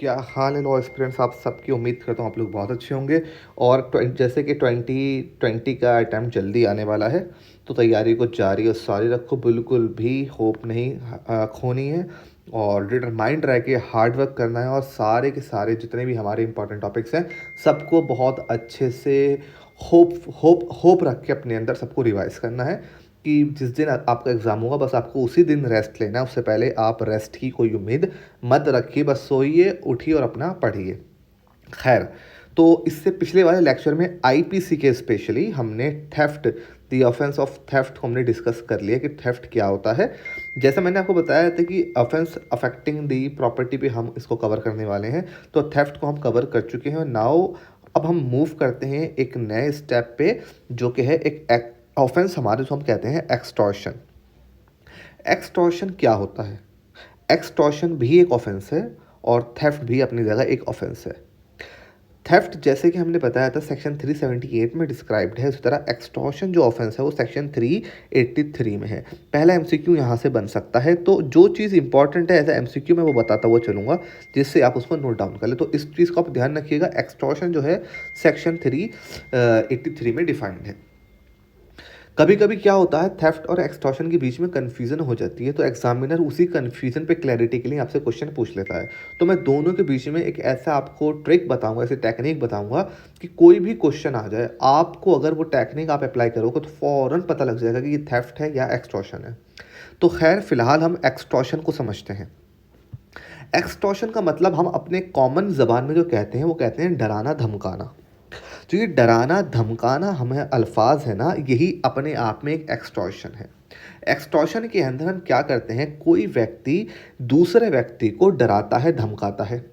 क्या हाल है law aspirants, आप सबकी उम्मीद करता हूँ आप लोग बहुत अच्छे होंगे। और जैसे कि 2020 का अटैम्प्ट जल्दी आने वाला है, तो तैयारी को जारी और सारी रखो, बिल्कुल भी होप नहीं खोनी है। और डिटरमाइंड रह के हार्ड वर्क करना है और सारे के सारे जितने भी हमारे इंपॉर्टेंट टॉपिक्स हैं सबको बहुत अच्छे से होप होप होप रख के अपने अंदर सबको रिवाइज करना है कि जिस दिन आपका एग्ज़ाम होगा बस आपको उसी दिन रेस्ट लेना है। उससे पहले आप रेस्ट की कोई उम्मीद मत रखिए, बस सोइए उठिए और अपना पढ़िए। खैर, तो इससे पिछले वाले लेक्चर में आईपीसी के स्पेशली हमने theft, the offence of theft को हमने डिस्कस कर लिया कि थेफ्ट क्या होता है। जैसा मैंने आपको बताया था कि ऑफेंस अफेक्टिंग दी प्रॉपर्टी पे हम इसको कवर करने वाले हैं, तो थेफ्ट को हम कवर कर चुके हैं। नाउ अब हम मूव करते हैं एक नए स्टेप पे, जो कि है एक ऑफेंस हमारे जो हम कहते हैं एक्सटॉर्शन। एक्सटॉर्शन क्या होता है? एक्सटॉर्शन भी एक ऑफेंस है और थेफ्ट भी अपनी जगह एक ऑफेंस है। थेफ्ट जैसे कि हमने बताया था सेक्शन 378 में डिस्क्राइब्ड है, उसी तरह एक्सटॉर्शन जो ऑफेंस है वो सेक्शन 383 में है। पहला एमसीक्यू यहाँ से बन सकता है, तो जो चीज़ इंपॉर्टेंट है एज ए एमसीक्यू मैं वो बताता हुआ चलूँगा, जिससे आप उसको नोट डाउन कर ले। तो इस चीज़ को आप ध्यान रखिएगा, एक्सटॉर्शन जो है सेक्शन 383 में डिफाइंड है। कभी कभी क्या होता है, थेफ्ट और एक्सटॉर्शन के बीच में कन्फ्यूजन हो जाती है, तो एग्जामिनर उसी कन्फ्यूजन पे क्लैरिटी के लिए आपसे क्वेश्चन पूछ लेता है। तो मैं दोनों के बीच में एक ऐसा आपको ट्रिक बताऊंगा, ऐसे टेक्निक बताऊंगा कि कोई भी क्वेश्चन आ जाए, आपको अगर वो टेक्निक आप अप्लाई करोगे तो फ़ौरन पता लग जाएगा कि ये थेफ्ट है या एक्सटॉर्शन है। तो खैर फिलहाल हम एक्सटॉर्शन को समझते हैं। एक्सटॉर्शन का मतलब हम अपने कॉमन ज़बान में जो कहते हैं वो कहते हैं डराना धमकाना। तो ये डराना धमकाना हमें अल्फाज है ना, यही अपने आप में एक एक्सटॉर्शन है। एक्सटॉर्शन के अंदर हम क्या करते हैं, कोई व्यक्ति दूसरे व्यक्ति को डराता है धमकाता है,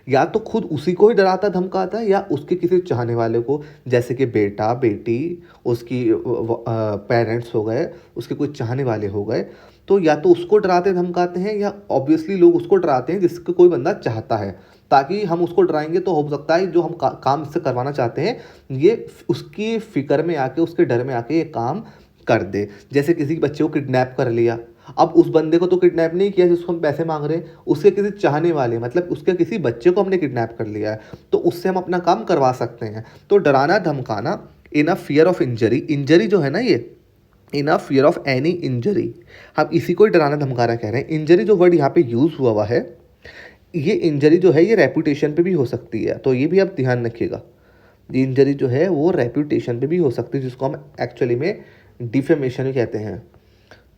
या तो खुद उसी को ही डराता धमकाता है या उसके किसी चाहने वाले को, जैसे कि बेटा बेटी, उसकी पेरेंट्स हो गए, उसके कोई चाहने वाले हो गए। तो या तो उसको डराते धमकाते हैं या ऑब्वियसली लोग उसको डराते हैं जिसको कोई बंदा चाहता है, ताकि हम उसको डराएंगे तो हो सकता है जो हम काम से करवाना चाहते हैं ये उसकी फिक्र में आके, उसके डर में आके ये काम कर दे। जैसे किसी बच्चे को किडनैप कर लिया, अब उस बंदे को तो किडनैप नहीं किया जिसको हम पैसे मांग रहे हैं, उसके किसी चाहने वाले, मतलब उसके किसी बच्चे को हमने किडनैप कर लिया है, तो उससे हम अपना काम करवा सकते हैं। तो डराना धमकाना in a fear of injury, injury जो है ना ये in a fear of any injury, हम इसी को ही डराना धमकाना कह रहे हैं। इंजरी जो वर्ड यहाँ पे यूज़ हुआ है, ये इंजरी जो है ये रेपुटेशन पे भी हो सकती है, तो ये भी आप ध्यान रखिएगा। इंजरी जो है वो रेपुटेशन पे भी हो सकती है, जिसको हम एक्चुअली में डिफेमेशन भी कहते हैं।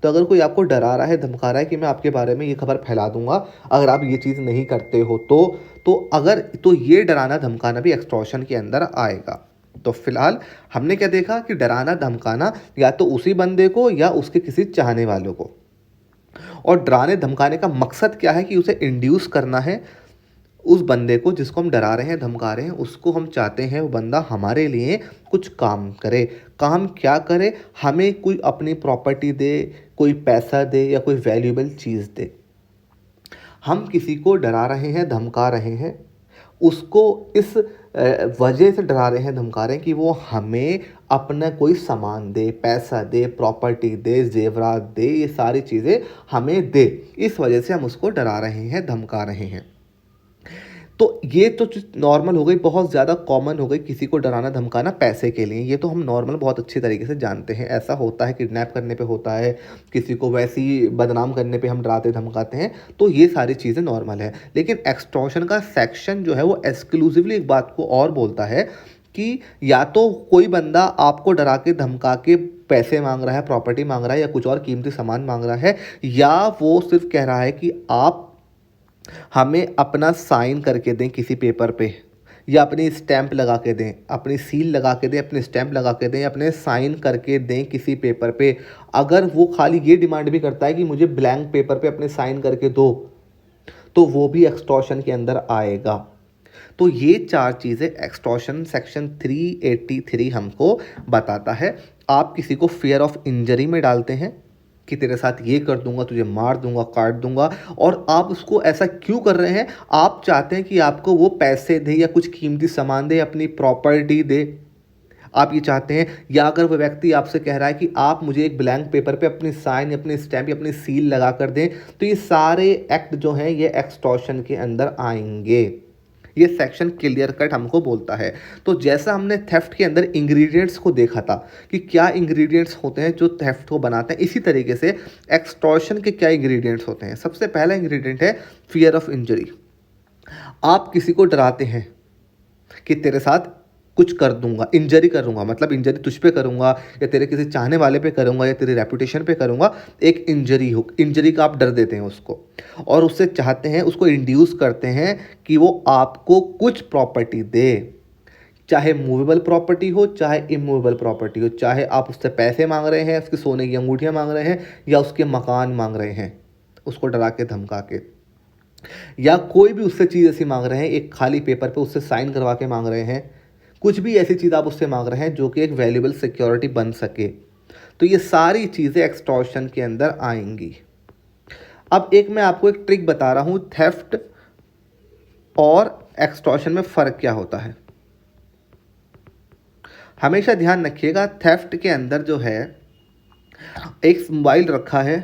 तो अगर कोई आपको डरा रहा है धमका रहा है कि मैं आपके बारे में ये खबर फैला दूंगा अगर आप ये चीज़ नहीं करते हो, तो ये डराना धमकाना भी एक्सटॉर्शन के अंदर आएगा। तो फिलहाल हमने क्या देखा कि डराना धमकाना या तो उसी बंदे को या उसके किसी चाहने वालों को, और डराने धमकाने का मकसद क्या है कि उसे इंड्यूस करना है, उस बंदे को जिसको हम डरा रहे हैं धमका रहे हैं उसको हम चाहते हैं वो बंदा हमारे लिए कुछ काम करे। काम क्या करे, हमें कोई अपनी प्रॉपर्टी दे, कोई पैसा दे या कोई वैल्यूएबल चीज़ दे। हम किसी को डरा रहे हैं धमका रहे हैं, उसको इस वजह से डरा रहे हैं धमका रहे हैं कि वो हमें अपना कोई सामान दे, पैसा दे, प्रॉपर्टी दे, जेवरात दे, ये सारी चीज़ें हमें दे, इस वजह से हम उसको डरा रहे हैं धमका रहे हैं। तो ये तो नॉर्मल हो गई, बहुत ज़्यादा कॉमन हो गई किसी को डराना धमकाना पैसे के लिए, ये तो हम नॉर्मल बहुत अच्छी तरीके से जानते हैं। ऐसा होता है, किडनैप करने पे होता है, किसी को वैसे ही बदनाम करने पे हम डराते धमकाते हैं, तो ये सारी चीज़ें नॉर्मल है। लेकिन एक्सटॉर्शन का सेक्शन जो है वो एक्सक्लूसिवली एक बात को और बोलता है कि या तो कोई बंदा आपको डरा के धमका के पैसे मांग रहा है, प्रॉपर्टी मांग रहा है या कुछ और कीमती सामान मांग रहा है, या वो सिर्फ कह रहा है कि आप हमें अपना साइन करके दें किसी पेपर पे, या अपनी स्टैंप लगा के दें, अपनी सील लगा के दें, अपनी स्टैंप लगा के दें, अपने साइन करके दें किसी पेपर पे। अगर वो खाली ये डिमांड भी करता है कि मुझे ब्लैंक पेपर पे अपने साइन करके दो, तो वो भी एक्सटॉर्शन के अंदर आएगा। तो ये चार चीज़ें एक्सटॉर्शन सेक्शन 383 हमको बताता है। आप किसी को फियर ऑफ इंजरी में डालते हैं कि तेरे साथ ये कर दूंगा, तुझे मार दूंगा, काट दूंगा, और आप उसको ऐसा क्यों कर रहे हैं, आप चाहते हैं कि आपको वो पैसे दे या कुछ कीमती सामान दे, अपनी प्रॉपर्टी दे, आप ये चाहते हैं, या अगर वो व्यक्ति आपसे कह रहा है कि आप मुझे एक ब्लैंक पेपर पे अपनी साइन, अपनी स्टैम्प या अपनी सील लगा कर दें, तो ये सारे एक्ट जो हैं ये एक्सटॉर्शन के अंदर आएंगे। ये सेक्शन क्लियर कट हमको बोलता है। तो जैसा हमने थेफ्ट के अंदर इंग्रेडिएंट्स को देखा था कि क्या इंग्रेडिएंट्स होते हैं जो थेफ्ट को बनाते हैं, इसी तरीके से एक्सटॉर्शन के क्या इंग्रेडिएंट्स होते हैं। सबसे पहला इंग्रेडिएंट है फियर ऑफ इंजरी। आप किसी को डराते हैं कि तेरे साथ कुछ कर दूंगा, इंजरी करूंगा, मतलब इंजरी तुझ पे करूंगा या तेरे किसी चाहने वाले पे करूंगा या तेरी रेपुटेशन पे करूंगा। एक इंजरी हो, इंजरी का आप डर देते हैं उसको, और उससे चाहते हैं, उसको इंड्यूस करते हैं कि वो आपको कुछ प्रॉपर्टी दे, चाहे मूवेबल प्रॉपर्टी हो चाहे इमूवेबल प्रॉपर्टी हो, चाहे आप उससे पैसे मांग रहे हैं, उसकी सोने की अंगूठियाँ मांग रहे हैं या उसके मकान मांग रहे हैं, उसको डरा के धमका के, या कोई भी उससे चीज़ ऐसी मांग रहे हैं, एक खाली पेपर पे उससे साइन करवा के मांग रहे हैं, कुछ भी ऐसी चीज़ आप उससे मांग रहे हैं जो कि एक वैल्यूएबल सिक्योरिटी बन सके, तो ये सारी चीज़ें एक्सटॉर्शन के अंदर आएंगी। अब एक मैं आपको एक ट्रिक बता रहा हूँ, थेफ्ट और एक्सटॉर्शन में फ़र्क क्या होता है। हमेशा ध्यान रखिएगा, थेफ्ट के अंदर जो है एक मोबाइल रखा है,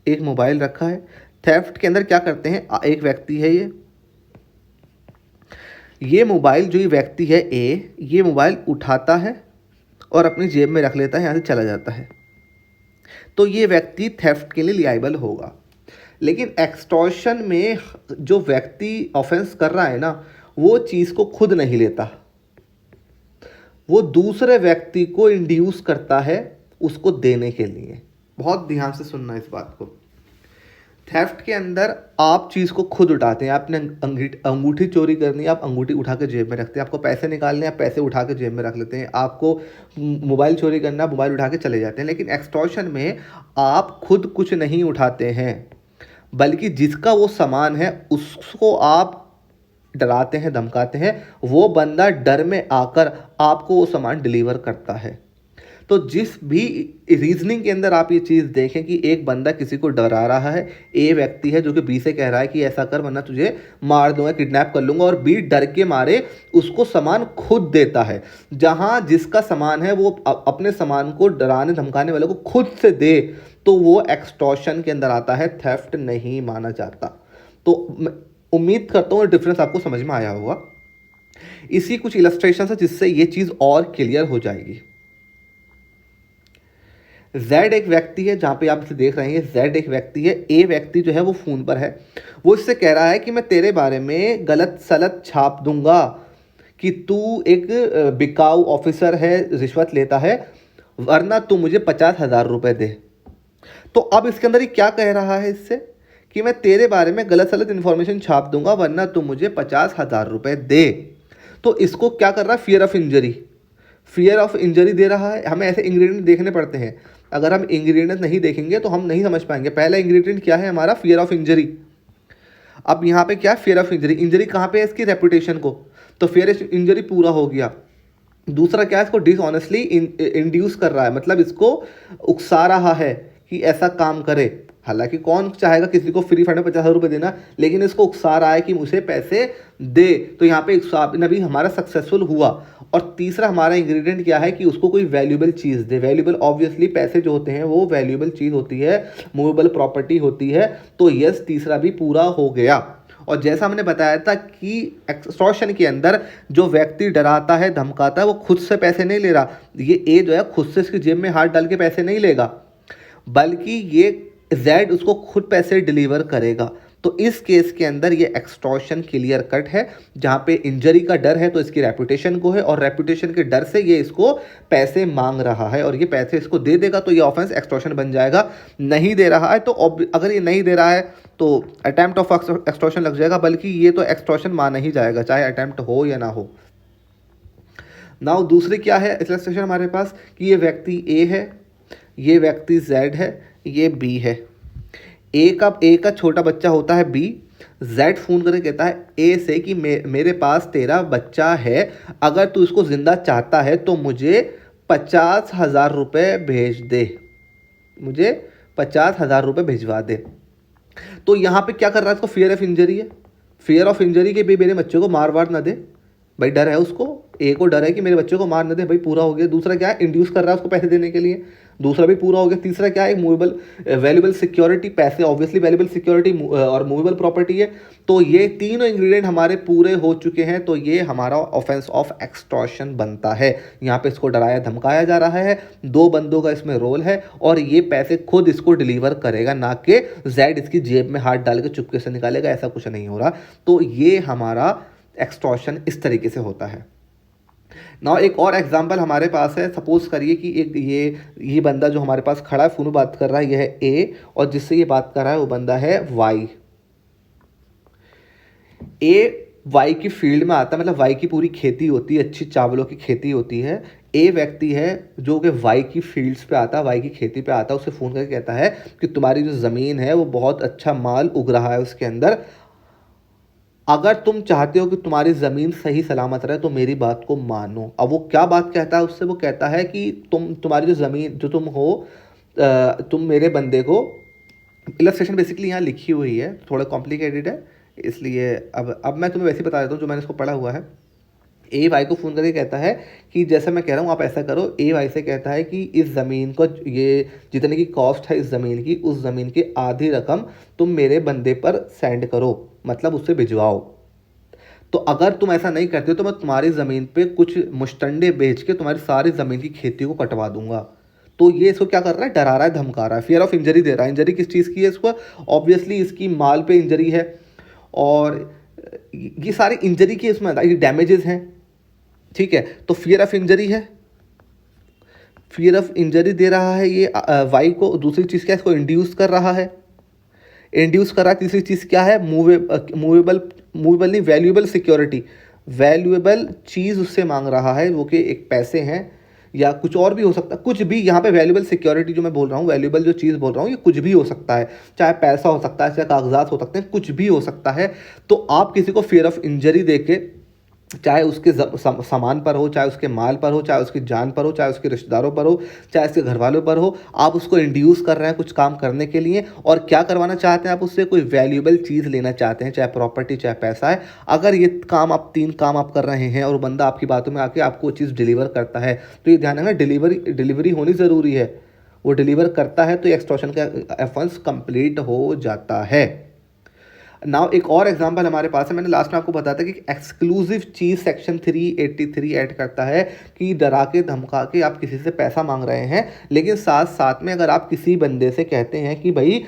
एक मोबाइल रखा है। थेफ्ट के अंदर क्या करते हैं, एक व्यक्ति है, ये मोबाइल जो ये व्यक्ति है ए, ये मोबाइल उठाता है और अपनी जेब में रख लेता है, यहाँ से चला जाता है, तो ये व्यक्ति थेफ्ट के लिए लियाबल होगा। लेकिन एक्सटॉर्शन में जो व्यक्ति ऑफेंस कर रहा है ना, वो चीज़ को खुद नहीं लेता, वो दूसरे व्यक्ति को इंड्यूस करता है उसको देने के लिए। बहुत ध्यान से सुनना इस बात को। थेफ्ट के अंदर आप चीज़ को खुद उठाते हैं, आपने अंगूठी चोरी करनी है, आप अंगूठी उठा के जेब में रखते हैं, आपको पैसे निकालने हैं, आप पैसे उठा के जेब में रख लेते हैं, आपको मोबाइल चोरी करना, मोबाइल उठा के चले जाते हैं। लेकिन एक्सटॉर्शन में आप खुद कुछ नहीं उठाते हैं, बल्कि जिसका वो सामान है उसको आप डराते हैं, धमकाते हैं, वो बंदा डर में आकर आपको वो सामान डिलीवर करता है। तो जिस भी रीजनिंग के अंदर आप ये चीज़ देखें कि एक बंदा किसी को डरा रहा है, ए व्यक्ति है जो कि बी से कह रहा है कि ऐसा कर वरना तुझे मार दूंगा, किडनैप कर लूंगा, और बी डर के मारे उसको सामान खुद देता है। जहां जिसका सामान है वो अपने सामान को डराने धमकाने वाले को खुद से दे, तो वो एक्सटॉर्शन के अंदर आता है, थेफ्ट नहीं माना जाता। तो उम्मीद करता हूँ डिफरेंस आपको समझ में आया होगा। इसी कुछ इलस्ट्रेशन है जिससे ये चीज़ और क्लियर हो जाएगी। जेड एक व्यक्ति है, जहाँ पे आप इसे देख रहे हैं, जेड एक व्यक्ति है, ए व्यक्ति जो है वो फ़ोन पर है, वो इससे कह रहा है कि मैं तेरे बारे में गलत सलत छाप दूंगा कि तू एक बिकाऊ ऑफिसर है, रिश्वत लेता है, वरना तू मुझे 50,000 रुपये दे। तो अब इसके अंदर ये क्या कह रहा है इससे, कि मैं तेरे बारे में गलत सलत इन्फॉर्मेशन छाप दूंगा वरना तू मुझे 50,000 रुपये दे। तो इसको क्या कर रहा है, fear of injury, fear of injury दे रहा है। हमें ऐसे इंग्रेडिएंट देखने पड़ते हैं, अगर हम इंग्रेडिएंट नहीं देखेंगे तो हम नहीं समझ पाएंगे। पहला इंग्रेडिएंट क्या है हमारा, फियर ऑफ इंजरी। अब यहाँ पे क्या, फियर ऑफ इंजरी, इंजरी कहाँ पे है, इसकी रेपुटेशन को, तो फियर ऑफ इंजरी पूरा हो गया। दूसरा क्या है, इसको डिसऑनेस्टली इंड्यूस कर रहा है, मतलब इसको उकसा रहा है कि ऐसा काम करे। हालांकि कौन चाहेगा किसी को फ्री फंड में 50,000 रुपये देना, लेकिन इसको उकसा रहा है कि मुझे पैसे दे, तो यहाँ पे उकसाना भी हमारा सक्सेसफुल हुआ। और तीसरा हमारा इंग्रेडिएंट क्या है कि उसको कोई वैल्यूएबल चीज़ दे। वैल्यूएबल ऑब्वियसली पैसे जो होते हैं वो वैल्यूएबल चीज़ होती है, मूवेबल प्रॉपर्टी होती है। तो यस, तीसरा भी पूरा हो गया। और जैसा हमने बताया था कि एक्सटॉर्शन के अंदर जो व्यक्ति डराता है, धमकाता है, वो खुद से पैसे नहीं ले रहा। ये ए जो है खुद से इसकी जेब में हाथ डाल के पैसे नहीं लेगा, बल्कि ये जेड उसको खुद पैसे डिलीवर करेगा। तो इस केस के अंदर ये एक्सटॉर्शन क्लियर कट है। जहाँ पे इंजरी का डर है तो इसकी रेपुटेशन को है, और रेपुटेशन के डर से ये इसको पैसे मांग रहा है, और ये पैसे इसको दे देगा तो ये ऑफेंस एक्सटॉर्शन बन जाएगा। नहीं दे रहा है तो अगर ये नहीं दे रहा है तो अटेम्प्ट ऑफ एक्सटॉर्शन लग जाएगा, बल्कि ये तो एक्सटॉर्शन माना ही जाएगा चाहे अटेम्प्ट हो या ना हो। नाउ दूसरी क्या है इलस्ट्रेशन हमारे पास, कि ये व्यक्ति ए है, ये व्यक्ति जेड है, ये बी है। ए का छोटा बच्चा होता है बी। जेड फोन करके कहता है ए से कि मेरे पास तेरा बच्चा है, अगर तू इसको जिंदा चाहता है तो मुझे 50,000 रुपये भेज दे, मुझे 50,000 रुपये भिजवा दे। तो यहाँ पे क्या कर रहा है, इसको फियर ऑफ इंजरी है, फियर ऑफ इंजरी के भी मेरे बच्चे को मार वार ना दे, भाई डर है उसको, एक को डर है कि मेरे बच्चे को मार न दे, भाई पूरा हो गया। दूसरा क्या है, इंड्यूस कर रहा है उसको पैसे देने के लिए, दूसरा भी पूरा हो गया। तीसरा क्या है, मूवेबल वैल्यूएबल सिक्योरिटी, पैसे ऑब्वियसली वैल्यूएबल सिक्योरिटी और मूवेबल प्रॉपर्टी है। तो ये तीनों इंग्रेडिएंट हमारे पूरे हो चुके हैं, तो ये हमारा ऑफेंस ऑफ एक्सटॉर्शन बनता है। यहाँ पे इसको डराया धमकाया जा रहा है, दो बंदों का इसमें रोल है और ये पैसे खुद इसको डिलीवर करेगा, ना कि जैड इसकी जेब में हाथ डाल के चुपके से निकालेगा, ऐसा कुछ नहीं हो रहा। तो ये हमारा एक्सटॉर्शन इस तरीके से होता है। ना एक और एग्जांपल हमारे पास है, सपोज करिए कि एक ये बंदा जो हमारे पास खड़ा है, फोन में बात कर रहा है, ये है ए, और जिससे ये बात कर रहा है वो बंदा है वाई। ए वाई की फील्ड में आता है, मतलब वाई की पूरी खेती होती है, अच्छी चावलों की खेती होती है। ए व्यक्ति है जो कि वाई की फील्ड्स पे आता है, वाई की खेती पे आता है, उसे फ़ोन करके कहता है कि तुम्हारी जो ज़मीन है वो बहुत अच्छा माल उग रहा है उसके अंदर, अगर तुम चाहते हो कि तुम्हारी ज़मीन सही सलामत रहे तो मेरी बात को मानो। अब वो क्या बात कहता है उससे, वो कहता है कि तुम्हारी जो ज़मीन जो तुम हो, तुम मेरे बंदे को, इलस्ट्रेशन बेसिकली यहाँ लिखी हुई है, थोड़ा कॉम्प्लिकेटेड है, इसलिए अब मैं तुम्हें वैसे ही बता देता हूँ जो मैंने इसको पढ़ा हुआ है। ए वाई को फ़ोन करके कहता है कि जैसा मैं कह रहा हूँ आप ऐसा करो। ए वाई से कहता है कि इस ज़मीन को, ये जितने की कॉस्ट है इस ज़मीन की, उस ज़मीन की आधी रकम तुम मेरे बंदे पर सेंड करो, मतलब उससे भिजवाओ। तो अगर तुम ऐसा नहीं करते हो तो मैं तुम्हारी ज़मीन पे कुछ मुश्तंडे बेच के तुम्हारी सारी ज़मीन की खेती को कटवा दूंगा। तो ये इसको क्या कर रहा है, डरा रहा है, धमका रहा है, फियर ऑफ इंजरी दे रहा है। इंजरी किस चीज़ की है इसको, ऑब्वियसली इसकी माल पे इंजरी है, और ये सारी इंजरी की इसमें डैमेजेस हैं, ठीक है। तो फियर ऑफ इंजरी है, फियर ऑफ इंजरी दे रहा है ये वाई को। दूसरी चीज़ क्या है, इसको इंड्यूस कर रहा है, इंड्यूस कर रहा है। तीसरी चीज़ क्या है, मूवेबल नहीं, वैल्यूएबल सिक्योरिटी, वैल्यूएबल चीज़ उससे मांग रहा है, वो कि एक पैसे हैं या कुछ और भी हो सकता है, कुछ भी। यहाँ पे वैल्यूएबल सिक्योरिटी जो मैं बोल रहा हूँ, वैल्यूएबल जो चीज़ बोल रहा हूँ, ये कुछ भी हो सकता है, चाहे पैसा हो सकता है, चाहे कागजात हो सकते हैं, कुछ भी हो सकता है। तो आप किसी को फियर ऑफ इंजरी दे के, चाहे उसके सामान पर हो, चाहे उसके माल पर हो, चाहे उसकी जान पर हो, चाहे उसके रिश्तेदारों पर हो, चाहे उसके घर वालों पर हो, आप उसको इंड्यूस कर रहे हैं कुछ काम करने के लिए। और क्या करवाना चाहते हैं आप उससे, कोई वैल्यूएबल चीज़ लेना चाहते हैं, चाहे प्रॉपर्टी चाहे पैसा है। अगर ये काम आप, तीन काम आप कर रहे हैं और बंदा आपकी बातों में आके आपको चीज़ डिलीवर करता है, तो ये ध्यान रखना, डिलीवरी होनी ज़रूरी है। वो डिलीवर करता है तो एक्सटॉर्शन का ऑफेंस कंप्लीट हो जाता है। नाउ एक और एग्जांपल हमारे पास है, मैंने लास्ट में आपको बताया था कि एक्सक्लूसिव चीज़ सेक्शन 383 ऐड करता है कि डरा के धमका के आप किसी से पैसा मांग रहे हैं, लेकिन साथ साथ में अगर आप किसी बंदे से कहते हैं कि भाई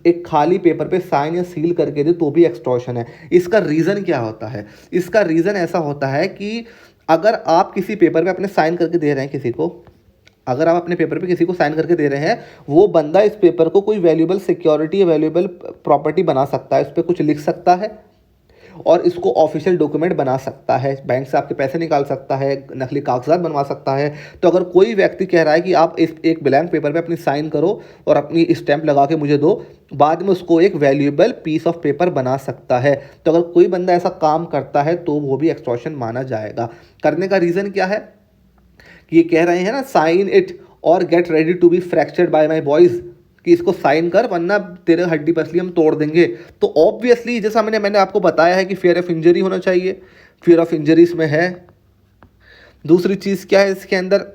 एक खाली पेपर पे साइन या सील करके दे, तो भी एक्सटॉर्शन है। इसका रीज़न क्या होता है, इसका रीज़न ऐसा होता है कि अगर आप किसी पेपर पे अपने साइन करके दे रहे हैं किसी को, अगर आप अपने पेपर पे किसी को साइन करके दे रहे हैं, वो बंदा इस पेपर को कोई वैल्यूएबल सिक्योरिटी या वैल्यूएबल प्रॉपर्टी बना सकता है, इस पर कुछ लिख सकता है और इसको ऑफिशियल डॉक्यूमेंट बना सकता है, बैंक से आपके पैसे निकाल सकता है, नकली कागजात बनवा सकता है। तो अगर कोई व्यक्ति कह रहा है कि आप इस एक ब्लैंक पेपर पे अपनी साइन करो और अपनी स्टैंप लगा के मुझे दो, बाद में उसको एक वैल्यूएबल पीस ऑफ पेपर बना सकता है। तो अगर कोई बंदा ऐसा काम करता है तो वो भी एक्सटॉर्शन माना जाएगा। करने का रीज़न क्या है, कि ये कह रहे हैं ना, साइन इट और get ready to be fractured by my boys, कि इसको साइन कर वरना तेरे हड्डी पसली हम तोड़ देंगे। तो ऑब्वियसली जैसा मैंने आपको बताया है कि फियर ऑफ इंजरी होना चाहिए, फियर ऑफ इंजरी इसमें है। दूसरी चीज़ क्या है इसके अंदर,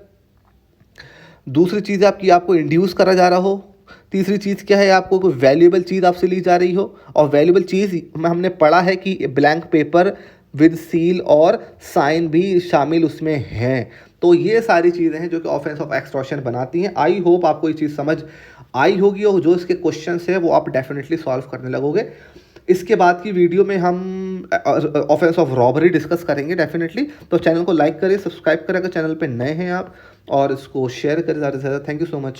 दूसरी चीज़ आपकी, आपको इंड्यूस करा जा रहा हो। तीसरी चीज़ क्या है, आपको कोई वैल्यूएबल चीज़ आपसे ली जा रही हो, और वैल्यूएबल चीज़ में हमने पढ़ा है कि ब्लैंक पेपर विद सील और साइन भी शामिल उसमें हैं। तो ये सारी चीज़ें हैं जो कि ऑफेंस ऑफ एक्सटॉर्शन बनाती हैं। आई होप आपको ये चीज़ समझ आई होगी, और जो इसके क्वेश्चंस है वो आप डेफिनेटली सॉल्व करने लगोगे। इसके बाद की वीडियो में हम ऑफेंस ऑफ रॉबरी डिस्कस करेंगे डेफिनेटली। तो चैनल को लाइक करें, सब्सक्राइब करें अगर चैनल पे नए हैं आप, और इसको शेयर करें ज़्यादा से ज़्यादा। Thank you so much.